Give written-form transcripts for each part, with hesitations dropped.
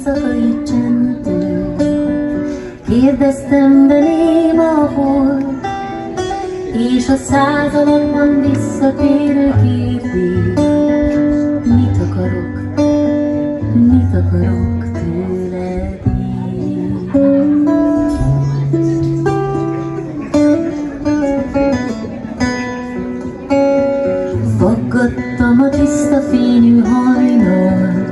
éjszakai csendtől. Kérdeztem, de néma volt, és a századokban visszatérő kérdés. Mit akarok tőled én? Faggattam a tiszta fényű hajnalt,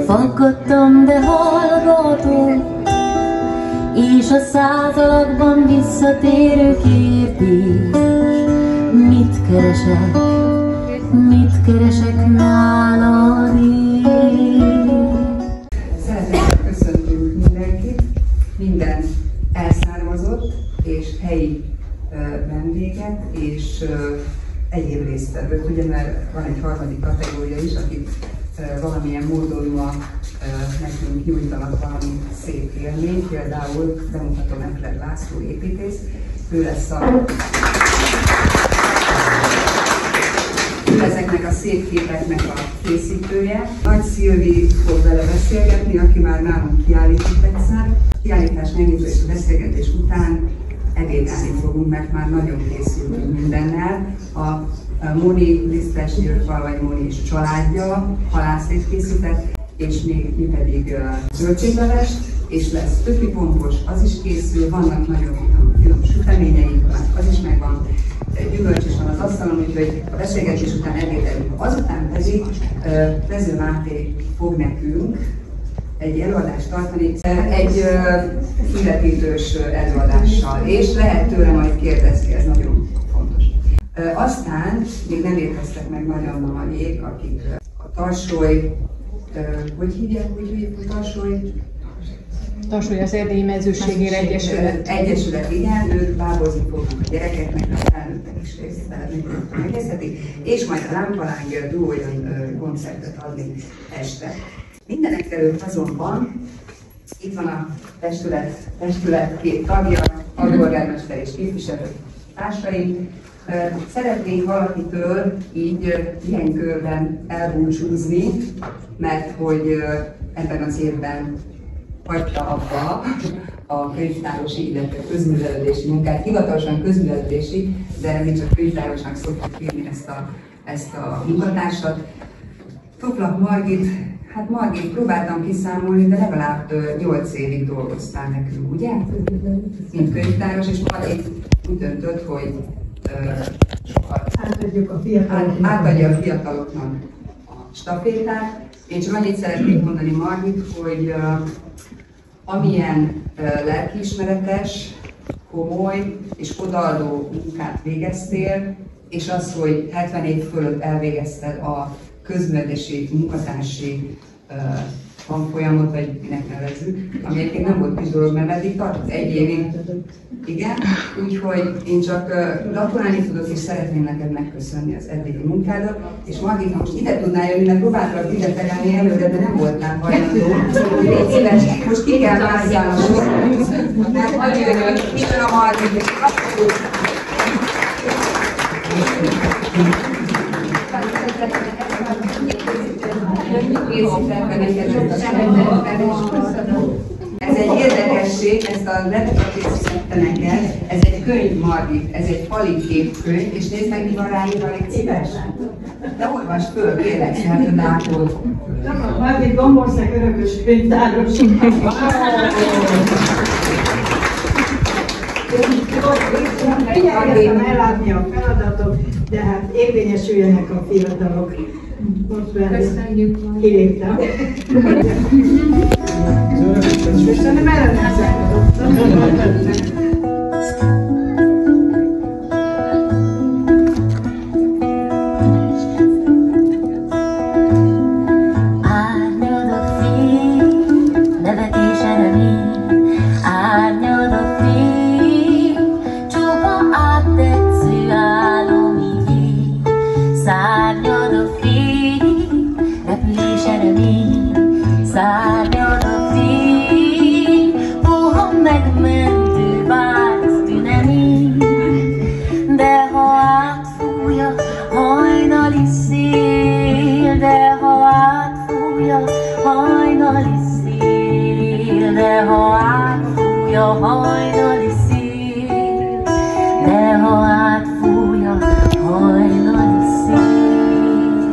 faggattam, de hallgatott, és a százalakban visszatérő kérdés. Mit keresek nálad én? Szeretettel köszöntünk mindenkit, minden elszármazott és helyi vendéget és egyéb résztvevőt, ugye, mert van egy harmadik kategória is, akik valamilyen módon nekünk nyújtanak valami szép élményt, például bemutatom Epler László építész, ő lesz ezeknek a szép képeknek a készítője. Nagy Szilvi fog vele beszélgetni, aki már nálunk kiállított egyszer. Kiállítás megnyitó és a beszélgetés után ebédelni fogunk, mert már nagyon készültünk mindennel. A Moni Lisztes György vagy Moni és családja halászlét készített, és mi pedig zöldséglevest, és lesz töfipompos, az is készül, vannak nagyon finom süteményeink, az is megvan, gyümölcs is van az asztalon, úgyhogy a beszélgetés után ebédelünk. Azután pedig Vező Máté fog nekünk egy előadást tartani, egy illetítős előadással, és lehet tőle majd kérdezni, ez nagyon fontos. Aztán még nem érkeztek meg nagyon nagyék, akik a Tarsoly, hogy hívják a Tarsoly? Tarsoly az Erdélyi Mezőségére Egyesület. Egyesület, igen, ők bábozni fognak a gyerekeknek, a felnőttek is megnézhetik, és majd a Lámpalánger duó koncertet adni este. Mindenek előtt azonban itt van a testület két tagja, alpolgármester és képviselő társaink. Szeretnénk valakitől így ilyen körben elbúcsúzni, mert hogy ebben az évben hagyta abba a könyvtárosi, illetve közművelődési munkát, hivatalosan közművelődési, de mi csak könyvtárosnak szoktuk hívni ezt a munkatársat. Toplak Margit, hát Margit, próbáltam kiszámolni, de legalább 8 évig dolgoztál nekünk, ugye? Mint könyvtáros, és Margit úgy döntött, hogy átadja a fiataloknak a stafétát. Én csak annyit szeretnék mondani, Margit, hogy amilyen lelkiismeretes, komoly és odaadó munkát végeztél, és az, hogy 70 év fölött elvégezted a közművelési munkatársi tanfolyamot, vagy minek nevezzük, ami egyébként nem volt kis dolog, mert eddig tartott egy évig. Igen, úgyhogy én csak gratulálni tudok, és szeretném neked megköszönni az eddigi munkádat. És Margit, ha most ide tudnál jönni, mert próbáltalak ide tegelni előre, de nem voltál hajlandó. Légy szíves, most ki kell mászjál a sor. Mert hagyj jöjjön, itt van a Margit. Ez egy érdekesség, ezt a levelet készítette neked, ez egy könyv, Margit, ez egy fali képkönyv, és nézd meg, mi van ráírva, légy szíves. De olvasd föl, kérlek, mert látod. Margit Gombország örökös könyvtáros. Igyekeztem ellátni a feladatot, de hát érvényesüljenek a fiatalok. Köszönjük. Kiléptem. Köszönöm, ellenezek. Szárnyad a fény, puha megmentő válasz tünemény, de ha átfújja hajnali szél, de ha átfúj a hajnali szél, de ha átfúj a hajnali szél,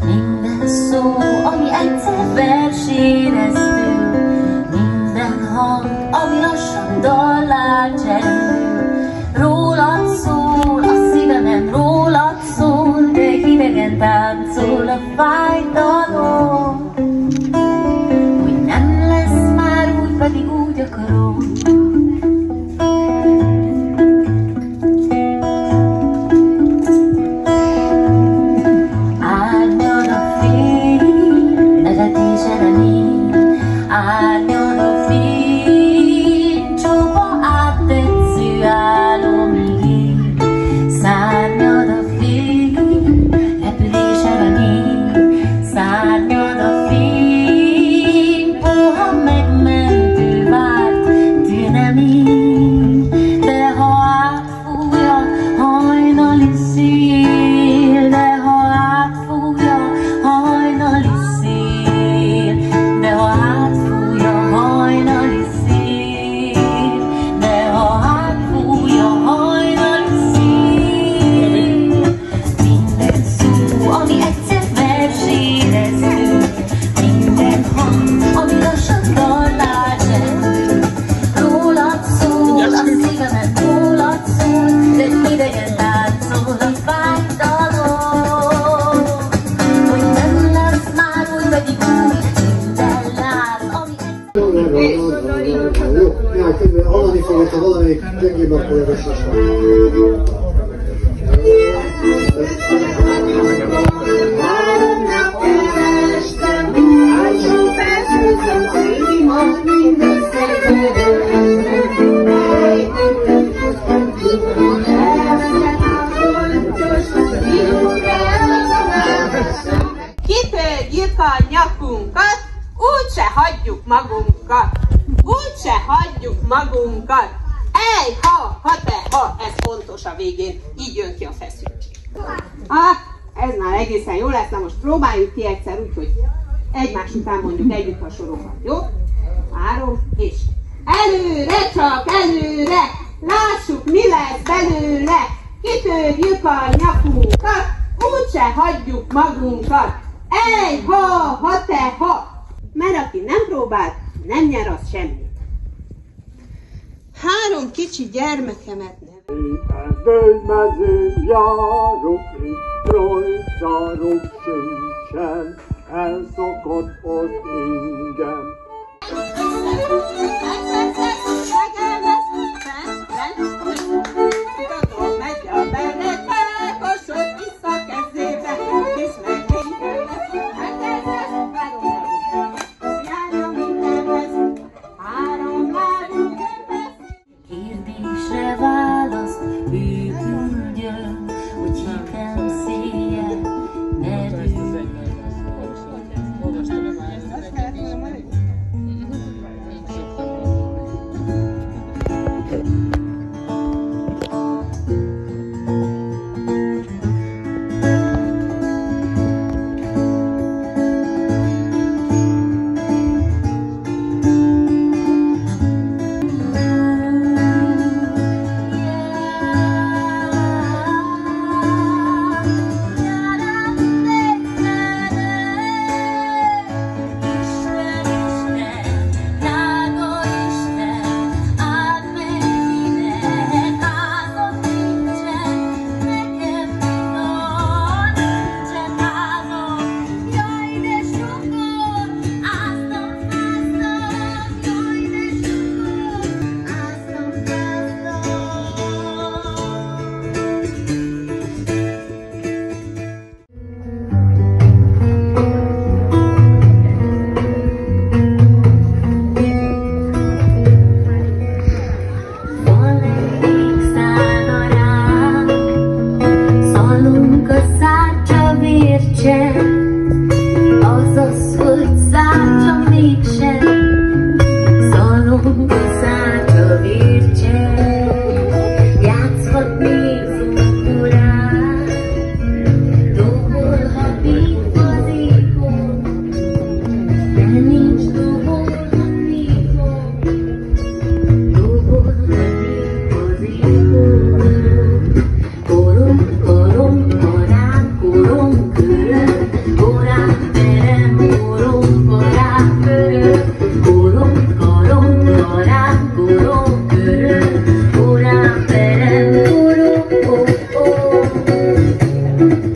minden szó, ami egyszer verséreztünk, minden hang, ami lassan dallá csendül, rólad szól, a szívem rólad szól, de hidegen táncol a fájdalom, hogy nem lesz már úgy, pedig úgy akarom. Árnyad a fény, nevetés eremény, árnyad a fény, csupa áttetsző álomigény, szárnyad a fény, repülés eremény, szárnyad a fény, puha megmentő várt tünemény, de ha átfúj a hajnali szél, de ha átfúj a hajnali szél, de ha átfúj a hajnali szél, de ha átfúj a hajnali szél, minden szó, ami egyszer verséreztünk, minden hang, ami lassan dallá csendül, rólad szól, a szívemen rólad szól, de idegen táncol a fájdalom, hogy nem lesz már úgy, pedig úgy, minden láz, ami Jó, hallani fogod, ha valamelyik gyengébb, akkor erősösen. Kitörjük a nyakunkat, úgyse hagyjuk magunkat, úgyse hagyjuk magunkat. Ej, ha, te, ha, ez fontos a végén, így jön ki a feszültség. Ez már egészen jó lesz, na most próbáljuk ki egyszer úgy, hogy egymás után mondjuk együtt a sorokat, jó? 3, és előre, csak előre, lássuk, mi lesz belőle, kitörjük a nyakunkat, úgyse hagyjuk magunkat. Ej, ha, te, ha, mert aki nem próbált, nem nyer az semmit. 3 kicsi gyermekemet nevelem. Erdőmezőn járok, itt rajzárok sincsen, elszakadt az ingem. Megy a benete, kosod vissza kezébe, és megint elkezdesz, járja mindenhez, 3 lábú kérdésre választ ő küldjön, hogy hitem széjjel merül. Thank you.